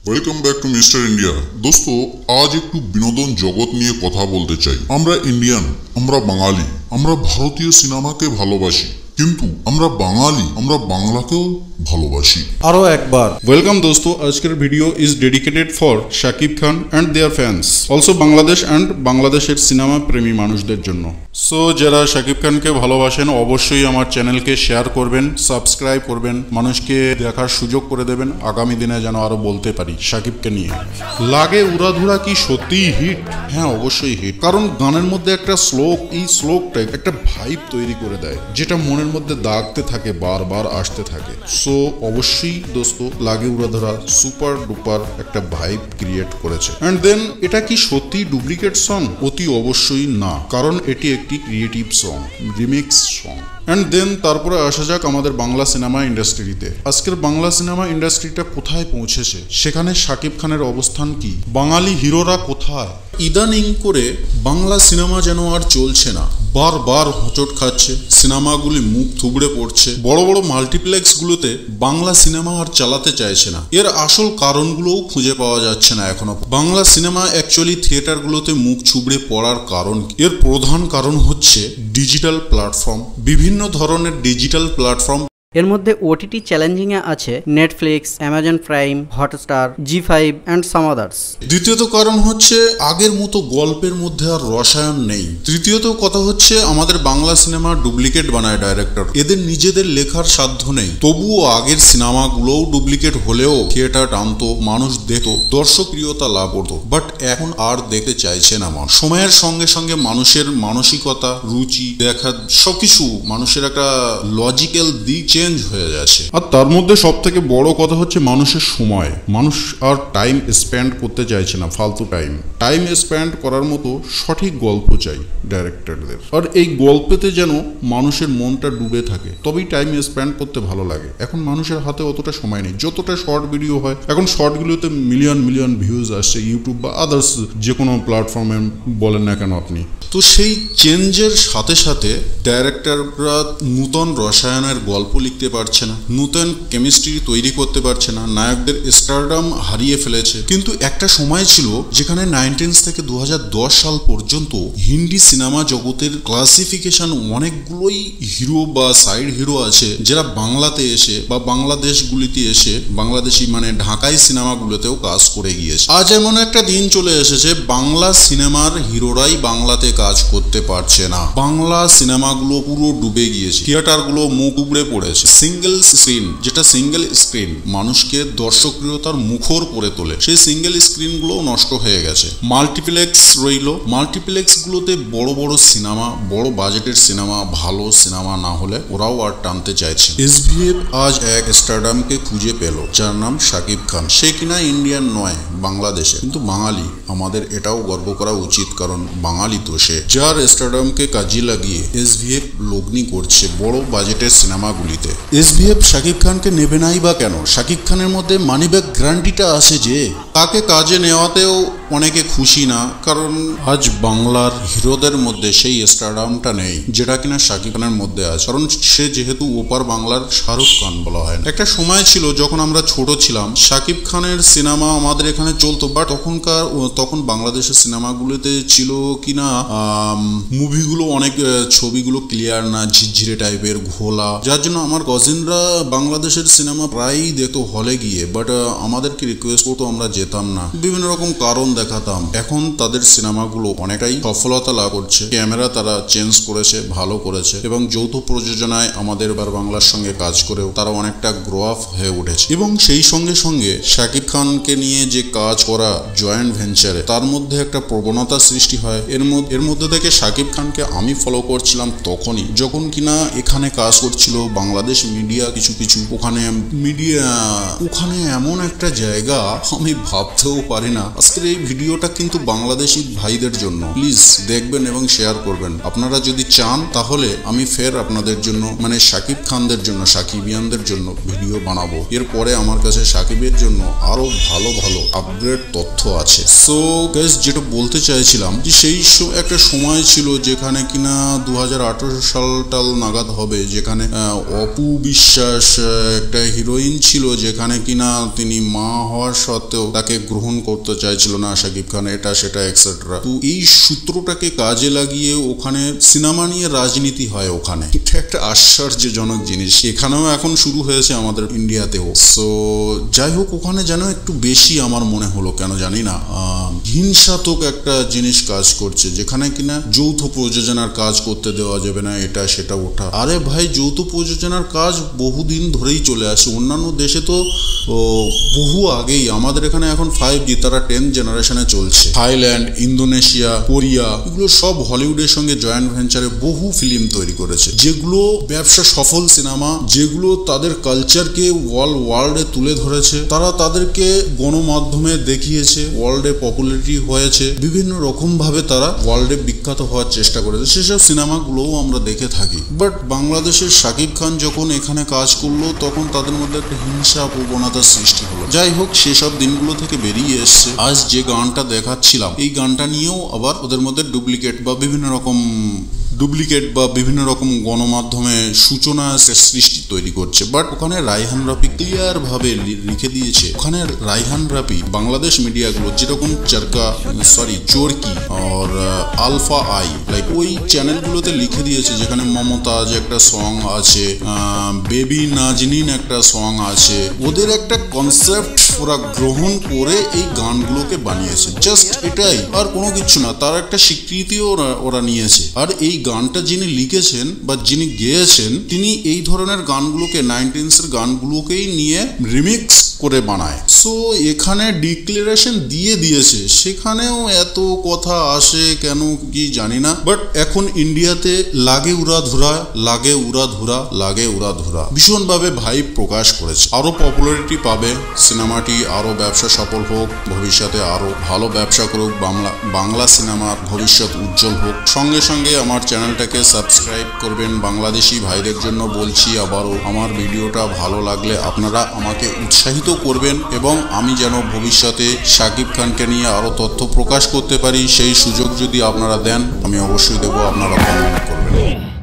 Welcome back to mister India. দোস্ত, আজ একটু বিনোদন জগৎ নিয়ে কথা বলতে চাই। আমরা ইন্ডিয়ান, আমরা বাঙালি, আমরা ভারতীয় সিনেমাকে ভালোবাসি, কিন্তু আমরা বাঙালি, আমরা বাংলাকেও ভালোবাসি। আরো একবার ওয়েলকাম দোস্ত। আজকের video is dedicated for Shakib Khan and their fans, also Bangladesh and বাংলাদেশের সিনেমা প্রেমী মানুষদের জন্য। সো যারা শাকিব খানকে ভালোবাসেন অবশ্যই আমার চ্যানেলকে শেয়ার করবেন, সাবস্ক্রাইব করবেন, মানুষকে দেখার সুযোগ করে দেবেন, আগামী দিনে যেন আরো বলতে পারি শাকিবকে নিয়ে। লাগে উড়াধুরা কি সত্যিই হিট? হ্যাঁ, অবশ্যই হিট, কারণ গানের মধ্যে একটা শ্লোক, এই শ্লোকটা একটা ভাইব তৈরি করে দেয়, যেটা মনের মধ্যে দাগতে থাকে, বারবার আসতে থাকে। সো অবশ্যই দোস্ত, লাগে উড়াধুরা সুপার ডুপার একটা ভাইব ক্রিয়েট করেছে। এন্ড দেন এটা কি সত্যি ডুপ্লিকেট সং? অতি অবশ্যই না, কারণ এটি একটি creative song, remix song. And then তারপরে আসা যাক আমাদের বাংলা সিনেমা ইন্ডাস্ট্রিতে। আজকের বাংলা সিনেমা ইন্ডাস্ট্রিটা কোথায় পৌঁছেছে, সেখানে শাকিব খানের অবস্থান কি, বাঙালি হিরোরা কোথায়? ইদানিং করে বাংলা সিনেমা যেন আর চলছে না, বারবার হোঁচট খাচ্ছে, সিনেমাগুলি মুখ থুবড়ে পড়ছে, বড় বড় মাল্টিপ্লেক্স গুলোতে বাংলা সিনেমা আর চালাতে চাইছে না। এর আসল কারণগুলোও খুঁজে পাওয়া যাচ্ছে না এখনো। বাংলা সিনেমা অ্যাকচুয়ালি থিয়েটারগুলোতে মুখ থুবড়ে পড়ার কারণ, এর প্রধান কারণ হচ্ছে ডিজিটাল প্ল্যাটফর্ম, বিভিন্ন ধরনের ডিজিটাল প্ল্যাটফর্ম। এর মধ্যে ওটিটি চ্যালেঞ্জিংয়ে আছে Netflix, Amazon Prime, Hotstar, Zee5 and some others. দ্বিতীয়ত কারণ হচ্ছে আগের মতো গল্পের মধ্যে আর রসায়ন নেই। তৃতীয়ত কথা হচ্ছে আমাদের বাংলা সিনেমা ডুপ্লিকেট বানায় ডাইরেক্টর, এদের নিজেদের লেখার সাধ্য নেই। তবুও আগের সিনেমাগুলোও ডুপ্লিকেট হলেও থিয়েটার টানতো, মানুষ দেখতো, দর্শক প্রিয়তা লাভ করতো। বাট এখন আর দেখতে চাইছে না মানুষ। সময়ের সঙ্গে সঙ্গে মানুষের মানসিকতা, রুচি, দেখা সবকিছু, মানুষের একটা লজিক্যাল দিক চেঞ্জ হয়ে যাচ্ছে। আর তার মধ্যে সব থেকে বড় কথা হচ্ছে মানুষের সময়। মানুষ আর টাইম স্পেন্ড করতে চাইছে না, ফালতু টাইম স্পেন্ড করার মতো সঠিক গল্প চাই ডাইরেক্টরদের। আর এই গল্পেতে যেন মানুষের মনটা ডুবে থাকে, তবেই টাইম স্পেন্ড করতে ভালো লাগে। এখন মানুষের হাতে অতটা সময় নেই। যতটা শর্ট ভিডিও হয়, এখন শর্টগুলোতে মিলিয়ন মিলিয়ন ভিউজ আসছে, ইউটিউব বা আদার্স যে কোনো প্ল্যাটফর্মে বলেন না কেন আপনি। তো সেই চেঞ্জের সাথে সাথে ডাইরেক্টররা নূতন রসায়নের গল্প লিখতে পারছে না, নূতন কেমিস্ট্রি তৈরি করতে পারছে না, নায়কদের স্টারডাম হারিয়ে ফেলেছে। কিন্তু একটা সময় ছিল যেখানে 19 থেকে 2010 সাল পর্যন্ত হিন্দি সিনেমা জগতের ক্লাসিফিকেশন অনেকগুলোই হিরো বা সাইড হিরো আছে, যারা বাংলাতে এসে বা বাংলাদেশগুলিতে এসে, বাংলাদেশি মানে ঢাকাই সিনেমাগুলোতেও কাজ করে গিয়েছে। আজ এমন একটা দিন চলে এসেছে বাংলা সিনেমার হিরোরাই বাংলাতে কাজ করতে পারছে না। বাংলা সিনেমাগুলো পুরো ডুবে গিয়েছে, থিয়েটারগুলো মুখ উবড়ে পড়েছে। সিঙ্গেল স্ক্রিন, যেটা সিঙ্গেল স্ক্রিন মানুষকে দর্শকপ্রিয়তার মুখর করে তোলে, সেই সিঙ্গেল স্ক্রিনগুলো নষ্ট হয়ে গেছে। মাল্টিপ্লেক্স রইল, মাল্টিপ্লেক্স গুলোতে বড় বড় সিনেমা, বড় বাজেটের সিনেমা, ভালো সিনেমা না হলে ওরাও আর টানতে চাইছে। এসভিএফ আজ এক স্টারডামকে খুঁজে পেল, যার নাম শাকিব খান। সে কিনা ইন্ডিয়ান নয়, বাংলাদেশে, কিন্তু বাঙালি। আমাদের এটাও গর্ব করা উচিত, কারণ বাঙালি তো সে, যার স্টারডামকে কাজে লাগিয়ে এসভিএফ লগ্নি করছে বড় বাজেটের সিনেমাগুলিতে। এসভিএফ শাকিব খানকে নেবে নাই বা কেন? শাকিব খানের মধ্যে মানিব্যাগ গ্যারান্টিটা আছে যে, তাকে কাজে নেওয়াতেও অনেকে খুশি না, কারণ আজ বাংলার হিরোদের মধ্যে সেই স্টারডামটা নেই যেটা কিনা শাকিব খানের মধ্যে আছে, কারণ সে যেহেতু ওপার বাংলার শাহরুখ খান বলা হয়। একটা সময় ছিল যখন আমরা ছোট ছিলাম, শাকিব খানের সিনেমা আমাদের এখানে চলতো, বাট তখন বাংলাদেশের সিনেমাগুলোতে ছিল কিনা মুভিগুলো অনেক, ছবিগুলো ক্লিয়ার না, ঝিরঝিরে টাইপের, ঘোলা, যার জন্য আমার কজিনরা বাংলাদেশের সিনেমা প্রায়ই দেখতো হলে গিয়ে, বাট আমাদেরকে রিকোয়েস্ট করতো, আমরা যেতাম না, বিভিন্ন রকম কারণ দেখাতাম। এখন তাদের সিনেমাগুলো অনেকটাই সফলতা লাভ করছে, ক্যামেরা তারা চেঞ্জ করেছে, ভালো করেছে, এবং যৌথ প্রযোজনায় আমাদের বাংলার সঙ্গে কাজ করেও তারা অনেকটা গ্রো আপ হয়ে উঠেছে। এবং সেই সঙ্গে সঙ্গে শাকিব খানকে নিয়ে যে কাজ করা জয়েন্ট ভেঞ্চারে, তার মধ্যে একটা প্রবণতা সৃষ্টি হয়। এর মধ্যে থেকে শাকিব খানকে আমি ফলো করছিলাম তখনই যখন কিনা এখানে কাজ করছিল বাংলাদেশ মিডিয়া, কিছু ওখানে মিডিয়া, ওখানে এমন একটা জায়গা আমি ভাবতেও পারি না। আজকের এই ভিডিওটা কিন্তু বাংলাদেশি ভাইদের জন্য, প্লিজ দেখবেন এবং শেয়ার করবেন। আপনারা যদি চান তাহলে আমি ফের আপনাদের জন্য মানে শাকিব খানদের জন্য, সাকিবিয়ানদের জন্য ভিডিও বানাবো। এরপরে আমার কাছে সাকিবের জন্য আরো ভালো ভালো আপগ্রেড তথ্য আছে। সো গাইস, যেটা বলতে চাইছিলাম যে সেই একটা সময় ছিল যেখানে কিনা 2018 সাল নাগাদ হবে, যেখানে অপু বিশ্বাস একটা হিরোইন ছিল, যেখানে কিনা তিনি মা হওয়ার সত্ত্বেও তাকে গ্রহণ করতে চাইছিল না শাকিব খান, এটা সেটা এক্সেট্রা। তো এই সূত্রটাকে কাজে লাগিয়ে ওখানে সিনেমা নিয়ে রাজনীতি হয় ওখানে। এটা একটা আশ্চর্যজনক জিনিস, এখানেও এখন শুরু হয়েছে আমাদের ইন্ডিয়াতেও। সো যাই হোক, ওখানে যেন একটু বেশি আমার মনে হলো, কেন জানি না, হিংসাত্মক একটা জিনিস কাজ করছে, যেখানে কিনা যৌথ প্রযোজনার কাজ করতে দেওয়া যাবে না, এটা সেটা ওঠা। আরে ভাই, যৌথ প্রযোজনার কাজ বহুদিন ধরেই চলে আসে, অন্যান্য দেশে তো বহু আগেই। আমাদের এখানে এখন 5G, তারা 10th জেনারেশনে চলছে। থাইল্যান্ড, ইন্দোনেশিয়া, কোরিয়া, এগুলো সব হলিউডের সঙ্গে জয়েন্ট ভেঞ্চারে বহু ফিল্ম তৈরি করেছে, যেগুলো ব্যবসা সফল সিনেমা, যেগুলো তাদের কালচারকে ওয়ার্ল্ডে তুলে ধরেছে। তারা তাদেরকে গণমাধ্যমে দেখিয়েছে, ওয়ার্ল্ডে পপুলারিটি হয়েছে, বিভিন্ন রকম ভাবে তারা ওয়ার্ল্ডে বিখ্যাত হওয়ার চেষ্টা করেছে। সেসব সিনেমাগুলোও আমরা দেখে থাকি। বাট বাংলাদেশের শাকিব খান যখন এখানে কাজ করলো, তখন তাদের মধ্যে একটা হিংসা প্রবণতার সৃষ্টি হলো। যাই হোক, সেসব দিনগুলো থেকে বেরিয়ে এসছে। আজ যে গানটা দেখাচ্ছিলাম, এই গানটা নিয়েও আবার ওদের মধ্যে ডুপ্লিকেট বা বিভিন্ন রকম গণমাধ্যমে সূচনা সৃষ্টি তৈরি করছে। বাট ওখানে রায়হান রাফি ক্লিয়ার ভাবে লিখে দিয়েছে, ওখানে রায়হান রাফি বাংলাদেশ মিডিয়াগুলো যেরকম চরকি আর আলফা আই লাইক ওই চ্যানেলগুলোতে লিখে দিয়েছে, যেখানে মমতাজ একটা সং আছে, বেবি নাজনীন একটা সং আছে, ওদের একটা কনসেপ্ট ওরা গ্রহণ করে এই গানগুলোকে বানিয়েছে। জাস্ট এটাই, আর কোনো কিছু না। তার একটা স্বীকৃতিও ওরা নিয়েছে। আর এই গানটা যিনি লিখেছেন বা যিনি গেয়েছেন, তিনি এই ধরনের গানগুলোকে 90s এর গানগুলোকেই নিয়ে রিমিক্স করে বানায়। সো এখানে ডিক্লারেশন দিয়েছে, সেখানেও এত কথা আসে কেন কি জানি না। বাট এখন ইন্ডিয়াতে লাগে উড়াধুরা ভীষণভাবে ভাইব প্রকাশ করেছে। আরো পপুলারিটি পাবে সিনেমাটি, আরো ব্যবসা সফল হোক, ভবিষ্যতে আরো ভালো ব্যবসা করুক, বাংলা সিনেমার ভবিষ্যৎ উজ্জ্বল হোক। সঙ্গে সঙ্গে আমার চ্যানেলটাকে সাবস্ক্রাইব করবেন। বাংলাদেশি ভাইদের জন্য বলছি আবারও, আমার ভিডিওটা ভালো লাগলে আপনারা আমাকে উৎসাহিত করবেন, এবং আমি যেন ভবিষ্যতে শাকিব খানকে নিয়ে আরো তথ্য প্রকাশ করতে পারি, সেই সুযোগ যদি আপনারা দেন আমি অবশ্যই দেবো, আপনারা কমেন্ট করবেন।